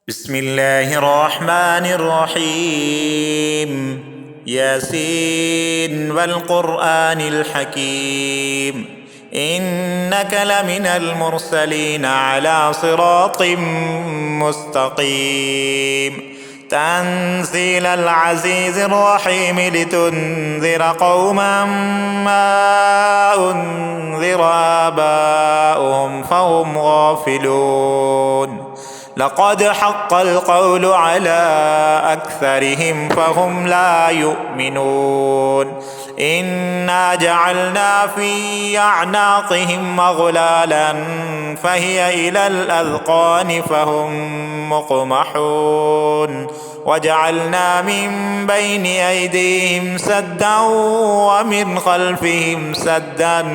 بسم الله الرحمن الرحيم. ياسين والقرآن الحكيم، إنك لمن المرسلين على صراط مستقيم. تنزيل العزيز الرحيم لتنذر قوما ما أنذر آباؤهم فهم غافلون. لقد حق القول على أكثرهم فهم لا يؤمنون. إنا جعلنا في أعناقهم أغلالا فهي إلى الأذقان فهم مقمحون. وجعلنا من بين أيديهم سدا ومن خلفهم سدا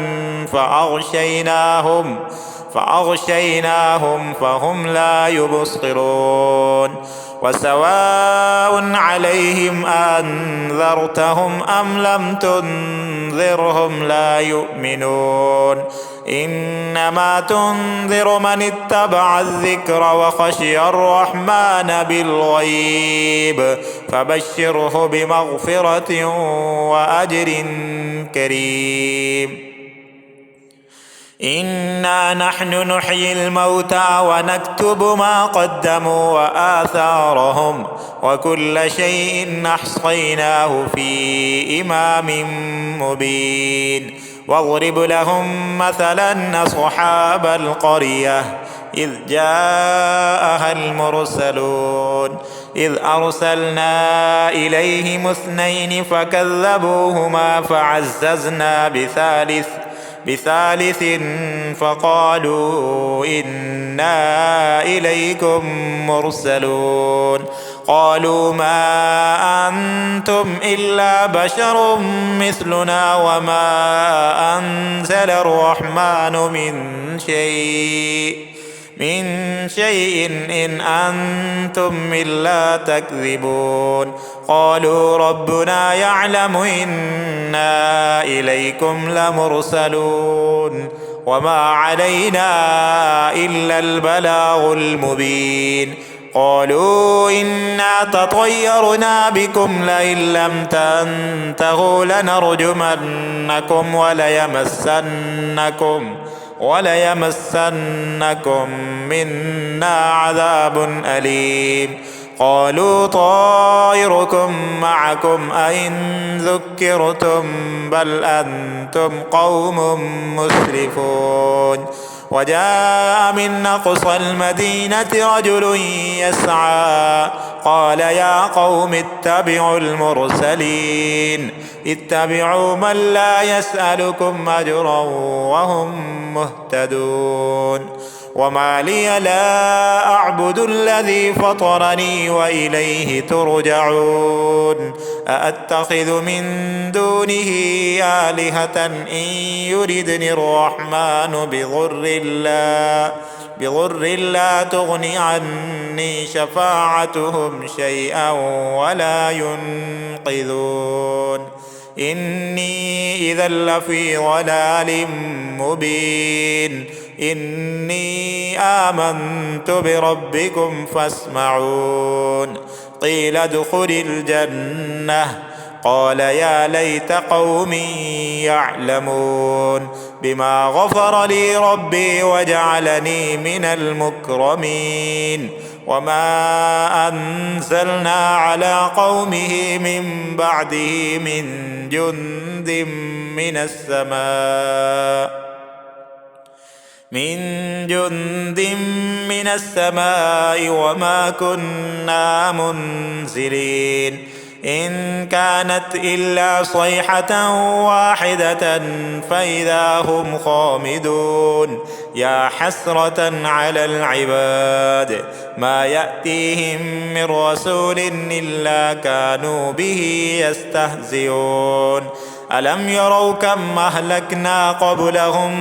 فأغشيناهم فهم لا يبصرون. وسواء عليهم أنذرتهم أم لم تنذرهم لا يؤمنون. إنما تنذر من اتبع الذكر وخشي الرحمن بالغيب فبشره بمغفرة وأجر كريم. إنا نحن نحيي الموتى ونكتب ما قدموا وآثارهم وكل شيء أحصيناه في إمام مبين. واضرب لهم مثلا أصحاب القرية إذ جاءها المرسلون إذ أرسلنا إليهم 2 فكذبوهما فعززنا بثالث فقالوا إنا إليكم مرسلون. قالوا ما أنتم إلا بشر مثلنا وما أنزل الرحمن من شيء إن أنتم إلا تكذبون. قالوا ربنا يعلم إنا إليكم لمرسلون وما علينا إلا البلاغ المبين. قالوا إنا تطيرنا بكم لئن لم تنتهوا لنرجمنكم وليمسنكم منا عذاب أليم. قالوا طائركم معكم أئن ذكرتم بل أنتم قوم مسرفون. وجاء من أقصى المدينة رجل يسعى قال يا قوم اتبعوا المرسلين اتبعوا من لا يسألكم أجرا وهم مهتدون. وما لي لا أعبد الذي فطرني وإليه ترجعون. أأتخذ من دونه آلهة إن يردني الرحمن بضر لا تغني عني شفاعتهم شيئا ولا ينقذون. إني إذا لفي ضلال مبين. إني آمنت بربكم فاسمعون. قيل ادخل الجنة قال يا ليت قومي يعلمون بما غفر لي ربي وجعلني من المكرمين. وما أنزلنا على قومه من بعده من جند من السماء وما كنا منزلين. إن كانت إلا صيحة واحدة فإذا هم خامدون. يا حسرة على العباد ما يأتيهم من رسول إلا كانوا به يستهزئون. ألم يروا كم أهلكنا قبلهم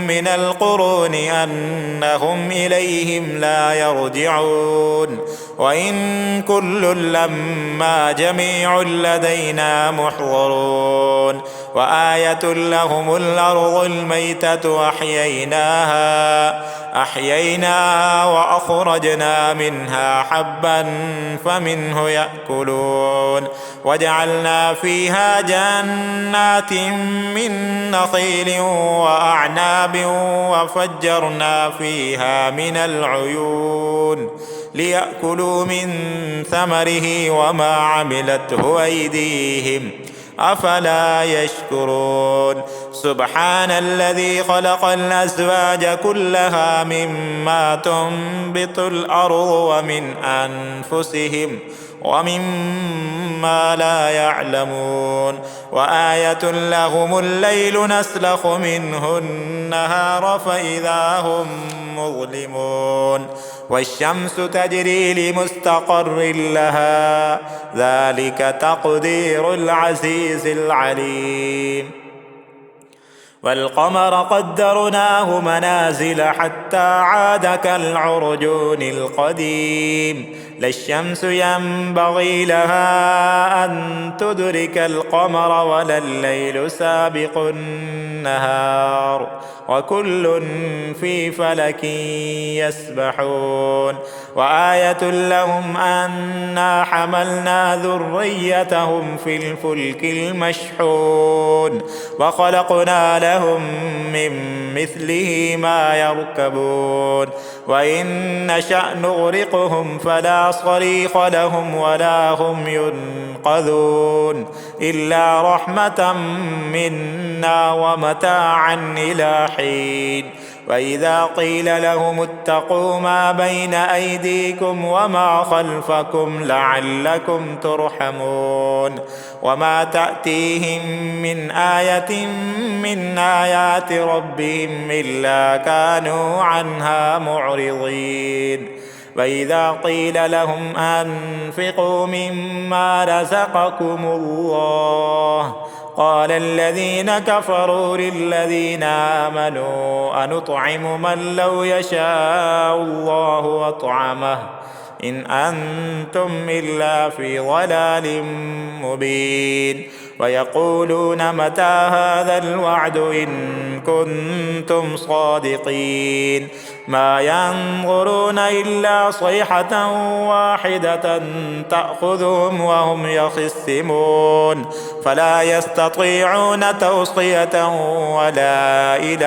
من القرون أنهم إليهم لا يرجعون. وإن كل لما جميع لدينا محضرون. وآية لهم الأرض الميتة أحييناها أحييناها وأخرجنا منها حبا فمنه يأكلون وجعلنا فيها جنات من نخيل وأعناب وفجرنا فيها من العيون ليأكلوا من ثمره وما عملته أيديهم أفلا يشكرون سبحان الذي خلق الأزواج كلها مما تنبت الأرض ومن أنفسهم ومما لا يعلمون وآية لهم الليل نسلخ منه النهار فإذا هم مظلمون والشمس تجري لمستقر لها ذلك تقدير العزيز العليم والقمر قدرناه منازل حتى عاد كالعرجون القديم لا الشمس ينبغي لها أن تدرك القمر ولا الليل سابق النهار وكل في فلك يسبحون وآية لهم أنا حملنا ذريتهم في الفلك المشحون وخلقنا لهم من مثله ما يركبون وإن نشأ نغرقهم فلا صريخ لهم ولا هم ينقذون إلا رحمة منا ومتاعا إلى حين وإذا قيل لهم اتقوا ما بين أيديكم وما خلفكم لعلكم ترحمون وما تأتيهم من آية من آيات ربهم إلا كانوا عنها معرضين وإذا قيل لهم أنفقوا مما رزقكم الله قال الذين كفروا للذين آمنوا أنطعم من لو يشاء الله أطعمه إن أنتم إلا في ضلال مبين ويقولون متى هذا الوعد إن كنتم صادقين ما ينظرون إلا صيحة واحدة تأخذهم وهم يخصمون فلا يستطيعون توصية ولا إلى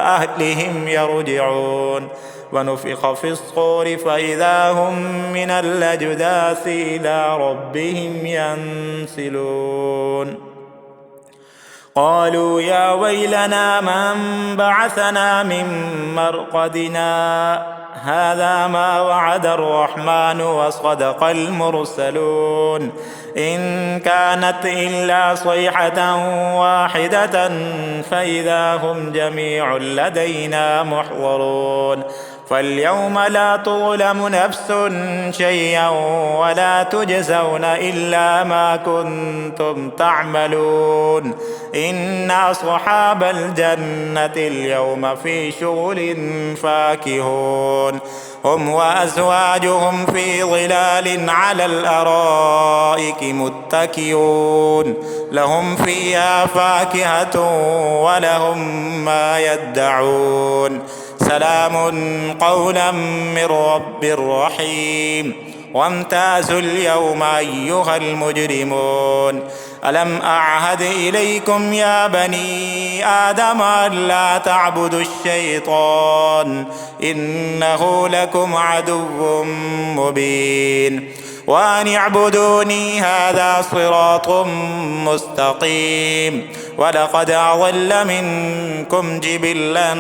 أهلهم يرجعون ونفخ في الصور فإذا هم من الأجداث إلى ربهم ينسلون قالوا يا ويلنا من بعثنا من مرقدنا هذا ما وعد الرحمن وصدق المرسلون إن كانت إلا صيحة واحدة فإذا هم جميع لدينا محضرون فاليوم لا تظلم نفس شيئا ولا تجزون إلا ما كنتم تعملون إن أصحاب الجنة اليوم في شغل فاكهون هم وأزواجهم في ظلال على الأرائك متكئون لهم فيها فاكهة ولهم ما يدعون سلام قولا من رب رحيم وامتازوا اليوم أيها المجرمون ألم أعهد إليكم يا بني آدم ألا تعبدوا الشيطان إنه لكم عدو مبين وأن اعبدوني هذا صراط مستقيم ولقد أضل منكم جبلا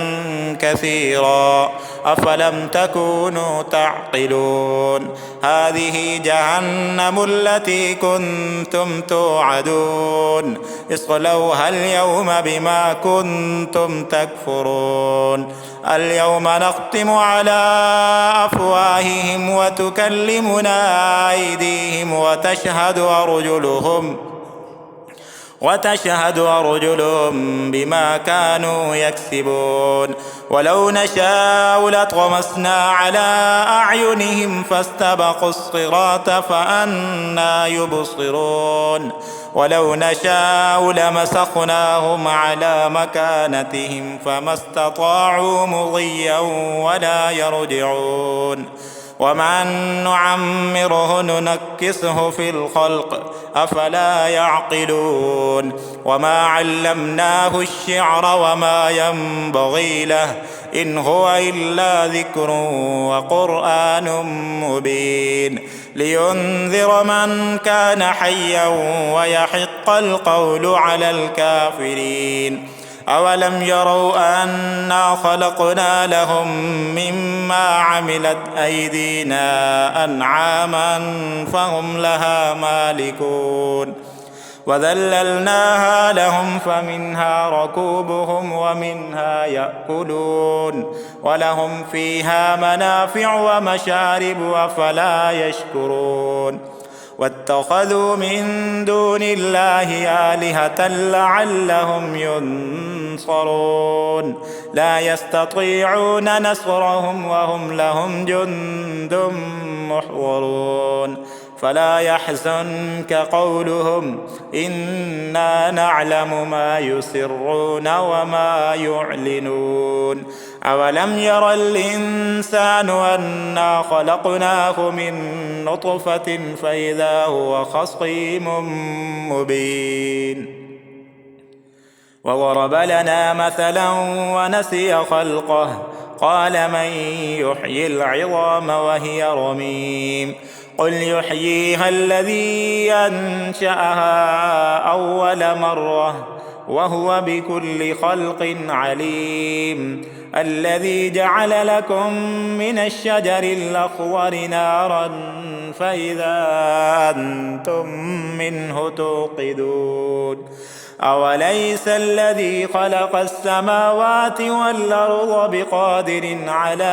كثيرا أفلم تكونوا تعقلون هذه جهنم التي كنتم توعدون اصلوها اليوم بما كنتم تكفرون اليوم نختم على أفواههم وتكلمنا أيديهم وتشهد أرجلهم بما كانوا يكسبون ولو نشاء لطمسنا على أعينهم فاستبقوا الصراط فأنى يبصرون ولو نشاء لمسخناهم على مكانتهم فما استطاعوا مضيا ولا يرجعون ومن نعمره ننكسه في الخلق أفلا يعقلون وما علمناه الشعر وما ينبغي له إن هو إلا ذكر وقرآن مبين لينذر من كان حيا ويحق القول على الكافرين أولم يروا أنا خلقنا لهم مما عملت أيدينا أنعاما فهم لها مالكون وذللناها لهم فمنها ركوبهم ومنها يأكلون ولهم فيها منافع ومشارب أفلا يشكرون واتخذوا من دون الله آلهة لعلهم ينصرون لا يستطيعون نصرهم وهم لهم جند محضرون فلا يحزنك قولهم إنا نعلم ما يسرون وما يعلنون أولم ير الإنسان أنا خلقناه من نطفة فإذا هو خصيم مبين وضرب لنا مثلا ونسي خلقه قال من يحيي العظام وهي رميم قل يحييها الذي أنشأها أول مرة وهو بكل خلق عليم الذي جعل لكم من الشجر الأخضر نارا فإذا أنتم منه توقدون أوليس الذي خلق السماوات والأرض بقادر على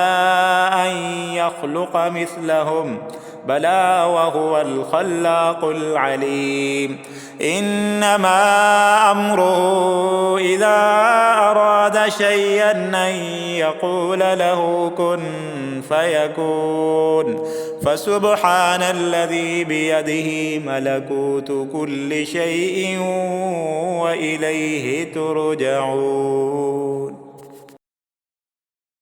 أن يخلق مثلهم بلى وهو الخلاق العليم إنما أمره إذا أراد شيئا أن يقول له كن فيكون فسبحان الذي بيده ملكوت كل شيء وإليه ترجعون.